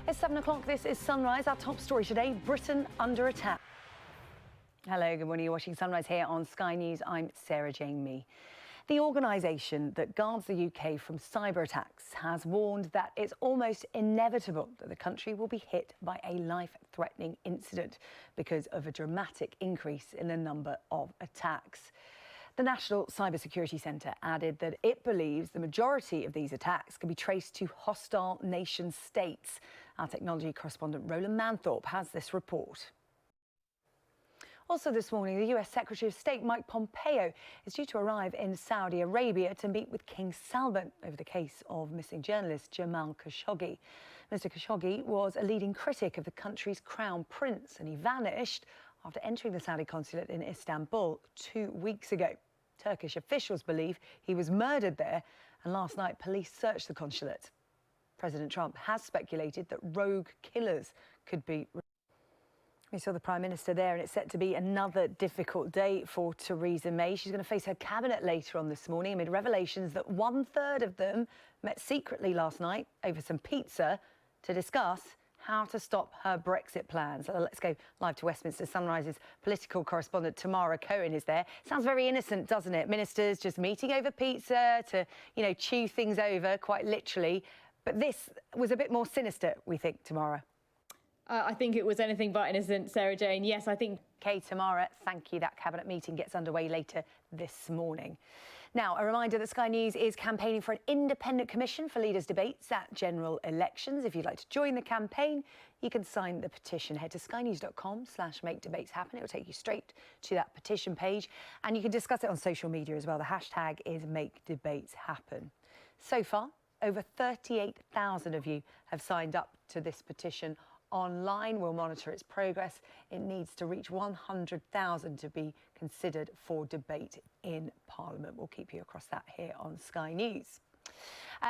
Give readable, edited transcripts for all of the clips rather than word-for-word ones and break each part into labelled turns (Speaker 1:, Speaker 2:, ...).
Speaker 1: It's 7 o'clock. This is Sunrise. Our top story today, Britain under attack. Hello, good morning. You're watching Sunrise here on Sky News. I'm Sarah Jane Mee. The organisation that guards the UK from cyber attacks has warned that it's almost inevitable that the country will be hit by a life-threatening incident because of a dramatic increase in the number of attacks. The National Cybersecurity Centre added that it believes the majority of these attacks can be traced to hostile nation states. Our technology correspondent Roland Manthorpe has this report. Also this morning, the US Secretary of State Mike Pompeo is due to arrive in Saudi Arabia to meet with King Salman over the case of missing journalist Jamal Khashoggi. Mr Khashoggi was a leading critic of the country's crown prince, and he vanished after entering the Saudi consulate in Istanbul 2 weeks ago. Turkish officials believe he was murdered there, and last night police searched the consulate. President Trump has speculated that rogue killers could be... We saw the Prime Minister there, and it's set to be another difficult day for Theresa May. She's going to face her cabinet later on this morning amid revelations that 1/3 of them met secretly last night over some pizza to discuss how to stop her Brexit plans. Let's go live to Westminster. Sunrise's political correspondent Tamara Cohen is there. Sounds very innocent, doesn't it? Ministers just meeting over pizza to, chew things over, quite literally. But this was a bit more sinister, we think, Tamara.
Speaker 2: I think it was anything but innocent, Sarah Jane. Yes, I think...
Speaker 1: OK, Tamara, thank you. That cabinet meeting gets underway later this morning. Now, a reminder that Sky News is campaigning for an independent commission for leaders' debates at general elections. If you'd like to join the campaign, you can sign the petition. Head to skynews.com/makedebateshappen. It will take you straight to that petition page, and you can discuss it on social media as well. The hashtag is #MakeDebatesHappen. So far, over 38,000 of you have signed up to this petition online. We'll monitor its progress. It needs to reach 100,000 to be considered for debate in Parliament. We'll keep you across that here on Sky News.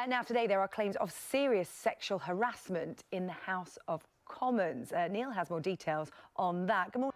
Speaker 1: Now, today there are claims of serious sexual harassment in the House of Commons. Neil has more details on that. Good morning.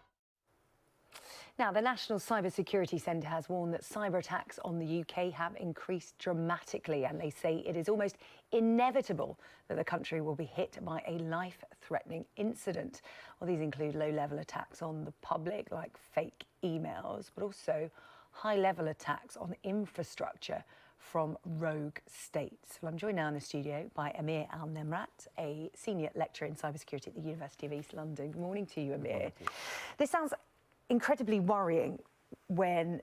Speaker 1: Now, the National Cybersecurity Centre has warned that cyber attacks on the UK have increased dramatically, and they say it is almost inevitable that the country will be hit by a life-threatening incident. Well, these include low-level attacks on the public, like fake emails, but also high-level attacks on infrastructure from rogue states. Well, I'm joined now in the studio by Amir Al-Nemrat, a senior lecturer in cybersecurity at the University of East London. Good morning to you, Amir. This sounds incredibly worrying when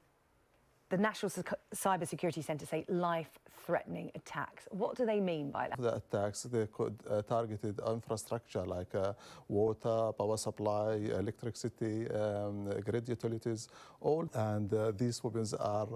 Speaker 1: the National Cybersecurity Centre say life-threatening attacks. What do they mean by that?
Speaker 3: The attacks, they could targeted infrastructure like water, power supply, electricity, grid utilities, all. And these weapons are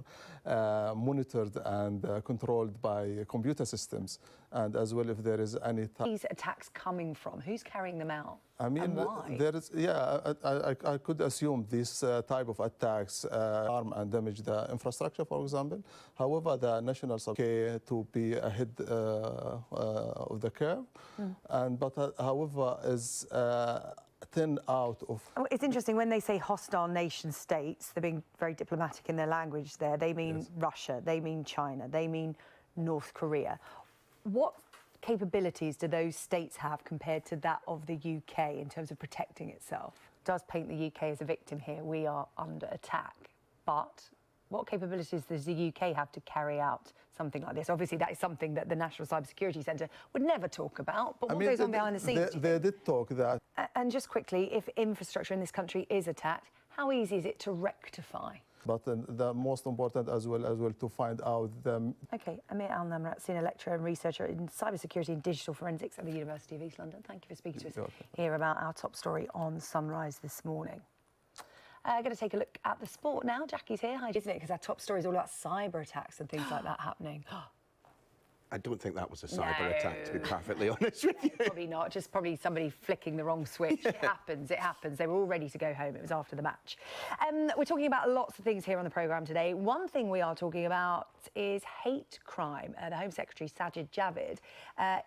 Speaker 3: monitored and controlled by computer systems. And as well, if there is any...
Speaker 1: These attacks coming from? Who's carrying them out?
Speaker 3: I mean,
Speaker 1: and why?
Speaker 3: there is, I could assume this type of attacks harm and damage the infrastructure, for example. However, the national to be ahead of the curve, however, is 10 out of...
Speaker 1: Oh, it's interesting when they say hostile nation states, they're being very diplomatic in their language there. They mean yes. Russia, they mean China, they mean North Korea. What capabilities do those states have compared to that of the UK in terms of protecting itself? It does paint the UK as a victim here. We are under attack. But what capabilities does the UK have to carry out something like this? Obviously, that is something that the National Cybersecurity Centre would never talk about. But what goes on behind the scenes?
Speaker 3: They did talk that.
Speaker 1: And just quickly, if infrastructure in this country is attacked, how easy is it to rectify?
Speaker 3: But the most important as well to find out the...
Speaker 1: OK, Amir Al-Nemrat, senior lecturer and researcher in cybersecurity and digital forensics at the University of East London. Thank you for speaking to us here about our top story on Sunrise this morning. Going to take a look at the sport now. Jackie's here. Hi, isn't it? Because our top story is all about cyber attacks and things like that happening.
Speaker 4: I don't think that was a cyber attack, to be perfectly honest with you.
Speaker 1: Probably not, just probably somebody flicking the wrong switch. It happens, it happens. They were all ready to go home. It was after the match. We're talking about lots of things here on the programme today. One thing we are talking about is hate crime. The Home Secretary, Sajid Javid,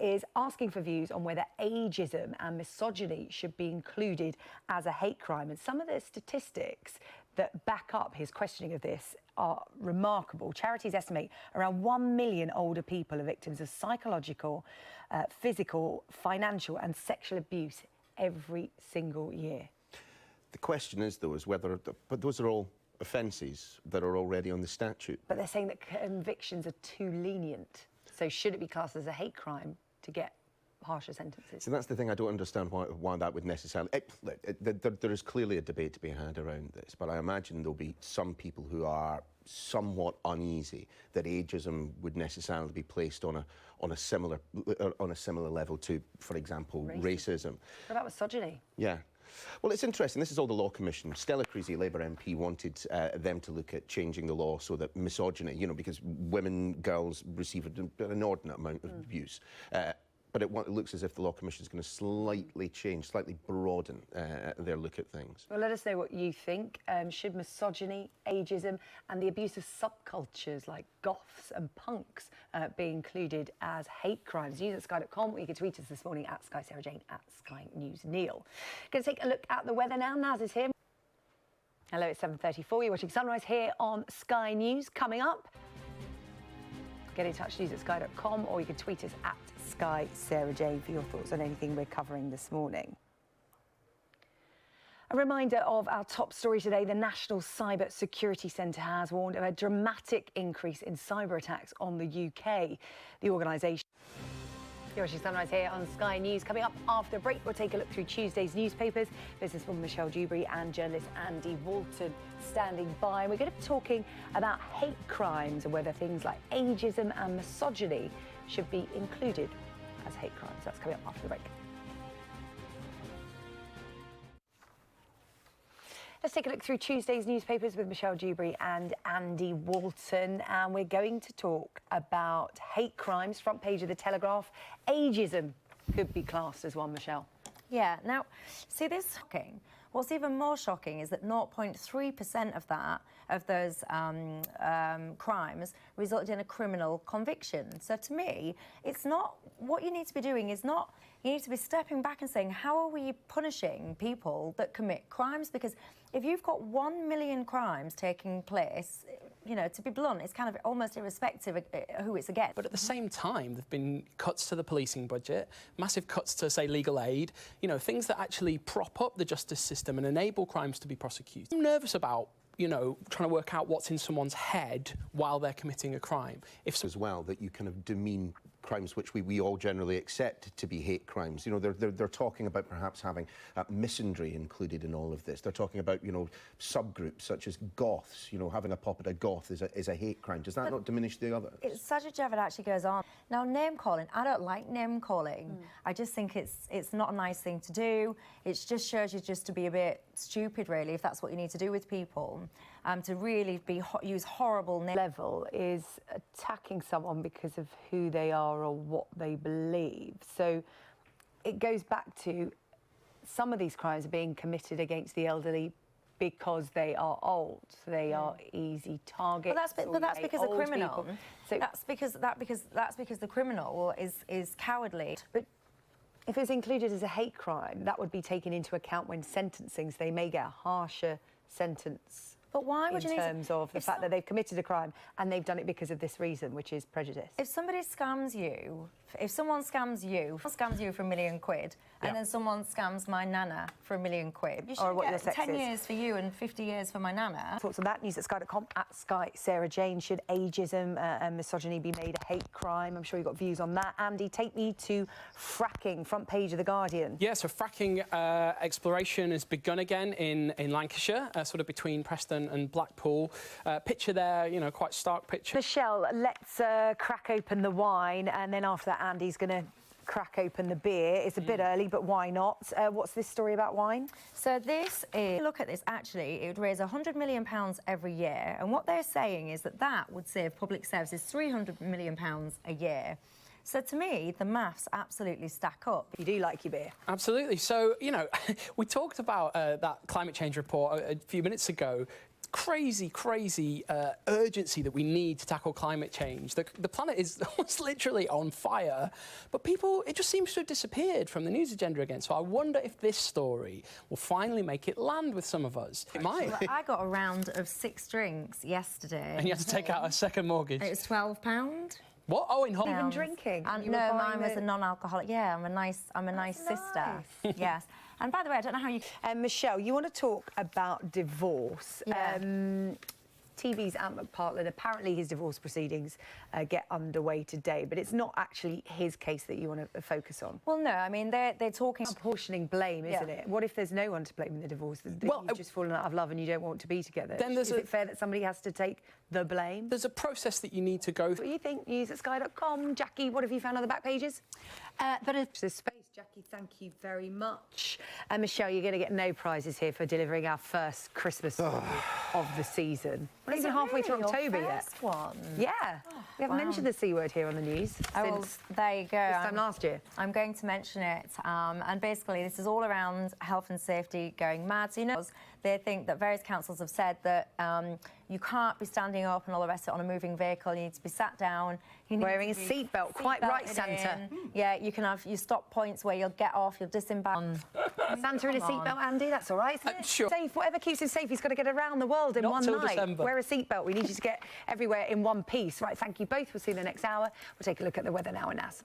Speaker 1: is asking for views on whether ageism and misogyny should be included as a hate crime. And some of the statistics that back up his questioning of this are remarkable. Charities estimate around 1 million older people are victims of psychological, physical, financial and sexual abuse every single year.
Speaker 4: The question is, though, is whether... But those are all offences that are already on the statute.
Speaker 1: But they're saying that convictions are too lenient. So should it be classed as a hate crime to get harsher sentences?
Speaker 4: So that's the thing. I don't understand why that would necessarily... there is clearly a debate to be had around this, but I imagine there'll be some people who are somewhat uneasy that ageism would necessarily be placed on a similar level to, for example, racism.
Speaker 1: What about misogyny?
Speaker 4: Yeah. Well, it's interesting. This is all the Law Commission. Stella Creasy, Labour MP, wanted them to look at changing the law so that misogyny, you know, because women, girls receive an inordinate amount of abuse. But it looks as if the Law Commission is going to slightly change, slightly broaden their look at things.
Speaker 1: Well, let us know what you think. Should misogyny, ageism and the abuse of subcultures like goths and punks be included as hate crimes? News at sky.com, or you can tweet us this morning at Sky Sarah Jane, at Sky News Neil. Going to take a look at the weather now. Naz is here. Hello, it's 7:34. You're watching Sunrise here on Sky News. Coming up, get in touch, news at sky.com, or you can tweet us at Sky Sarah Jane for your thoughts on anything we're covering this morning. A reminder of our top story today. The National Cyber Security Centre has warned of a dramatic increase in cyber attacks on the UK. The organisation... You're watching Sunrise here on Sky News. Coming up after the break, we'll take a look through Tuesday's newspapers. Businesswoman Michelle Dewberry and journalist Andy Walton standing by. And we're going to be talking about hate crimes and whether things like ageism and misogyny should be included as hate crimes. That's coming up after the break. Let's take a look through Tuesday's newspapers with Michelle Dewberry and Andy Walton. And we're going to talk about hate crimes, front page of the Telegraph. Ageism could be classed as one, Michelle.
Speaker 5: Yeah, now, see, this is shocking. What's even more shocking is that 0.3% of those crimes resulted in a criminal conviction. So to me, it's not, what you need to be doing is not, you need to be stepping back and saying, how are we punishing people that commit crimes? Because if you've got 1 million crimes taking place, you know, to be blunt, it's kind of almost irrespective of who it's against.
Speaker 6: But at the same time, there have been cuts to the policing budget, massive cuts to, say, legal aid, you know, things that actually prop up the justice system and enable crimes to be prosecuted. I'm nervous about, you know, trying to work out what's in someone's head while they're committing a crime.
Speaker 4: As well, that you kind of demean crimes which we all generally accept to be hate crimes. You know, they're talking about perhaps having misandry included in all of this. They're talking about, you know, subgroups such as goths. You know, having a pop at a goth is a hate crime. Does that not diminish the others?
Speaker 5: Sajid Javid actually goes on. Now, name calling, I don't like name calling. I just think it's not a nice thing to do. It just shows you just to be a bit stupid, really, if that's what you need to do with people. To really use horrible names.
Speaker 1: Level is attacking someone because of who they are or what they believe. So it goes back to some of these crimes are being committed against the elderly because they are old. So they are easy targets.
Speaker 5: But that's because the criminal.
Speaker 1: People. So
Speaker 5: that's because the criminal is cowardly.
Speaker 1: But if it's included as a hate crime, that would be taken into account when sentencing. So they may get a harsher sentence.
Speaker 5: But why would you need to...
Speaker 1: in terms of the fact that they've committed a crime and they've done it because of this reason, which is prejudice.
Speaker 5: If somebody scams you, if someone scams you for £1 million, and then someone scams my nana for £1 million, you should get 10 years for you and 50 years for my nana.
Speaker 1: Thoughts on that? News at sky.com, at Sky Sarah Jane. Should ageism and misogyny be made a hate crime? I'm sure you've got views on that. Andy, take me to fracking, front page of The Guardian.
Speaker 6: Yeah, so fracking exploration has begun again in Lancashire, sort of between Preston and Blackpool. Picture there, you know, quite stark picture.
Speaker 1: Michelle, let's crack open the wine, and then after that, Andy's going to crack open the beer. It's a bit early, but why not? What's this story about wine?
Speaker 5: So this is, look at this, actually, it would raise £100 million every year. And what they're saying is that would save public services £300 million a year. So to me, the maths absolutely stack up.
Speaker 1: You do like your beer.
Speaker 6: Absolutely. So, you know, we talked about that climate change report a few minutes ago. crazy urgency that we need to tackle climate change. The planet is almost literally on fire, but people, it just seems to have disappeared from the news agenda again. So I wonder if this story will finally make it land with some of us. It might.
Speaker 5: Well, I got a round of 6 drinks yesterday.
Speaker 6: And you had to take out a second mortgage.
Speaker 5: It was £12.
Speaker 6: What? Oh, in Hull.
Speaker 1: Even drinking?
Speaker 5: And
Speaker 1: You were
Speaker 5: no,
Speaker 1: buying
Speaker 5: mine was
Speaker 1: the-
Speaker 5: a non-alcoholic. Yeah, I'm a nice sister. Yes. And by the way, I don't know how you.
Speaker 1: Michelle, you want to talk about divorce.
Speaker 5: Yeah.
Speaker 1: TV's Ant McPartlin, apparently his divorce proceedings get underway today, but it's not actually his case that you want to focus on.
Speaker 5: Well, no, I mean they're talking.
Speaker 1: Apportioning blame, isn't
Speaker 5: Yeah.
Speaker 1: it? What if there's no one to blame in the divorce? That
Speaker 6: Well,
Speaker 1: you've just fallen out of love and you don't want to be together?
Speaker 6: Then there's
Speaker 1: Is it fair that somebody has to take the blame?
Speaker 6: There's a process that you need to go
Speaker 1: What
Speaker 6: through.
Speaker 1: do you think? News at sky.com. Jackie, what have you found on the back pages? But it's this space. Jackie, thank you very much. And Michelle, you're going to get no prizes here for delivering our first Christmas story of the season. We're not even halfway through
Speaker 5: Your
Speaker 1: October yet.
Speaker 5: first one.
Speaker 1: Yeah. We haven't mentioned the C word here on the news
Speaker 5: Oh, well,
Speaker 1: since
Speaker 5: there you go.
Speaker 1: this time last year.
Speaker 5: I'm going to mention it, and basically this is all around health and safety going mad. So, you know, they think that various councils have said that you can't be standing up and all the rest of it on a moving vehicle. You need to be sat down. You need
Speaker 1: Wearing
Speaker 5: to
Speaker 1: a
Speaker 5: be
Speaker 1: seatbelt. Quite right,
Speaker 5: seatbelted
Speaker 1: Santa.
Speaker 5: in. Yeah, you can have your stop points where you'll get off, you'll disembark.
Speaker 1: Santa in a
Speaker 5: Come on.
Speaker 1: seatbelt, Andy, that's all right, isn't it?
Speaker 6: Sure.
Speaker 1: Safe, whatever keeps him safe, he's got to get around the world in
Speaker 6: Not
Speaker 1: one
Speaker 6: till
Speaker 1: night.
Speaker 6: December.
Speaker 1: Wear a seatbelt. We need you to get everywhere in one piece. Right, thank you both. We'll see you in the next hour. We'll take a look at the weather now in NAS.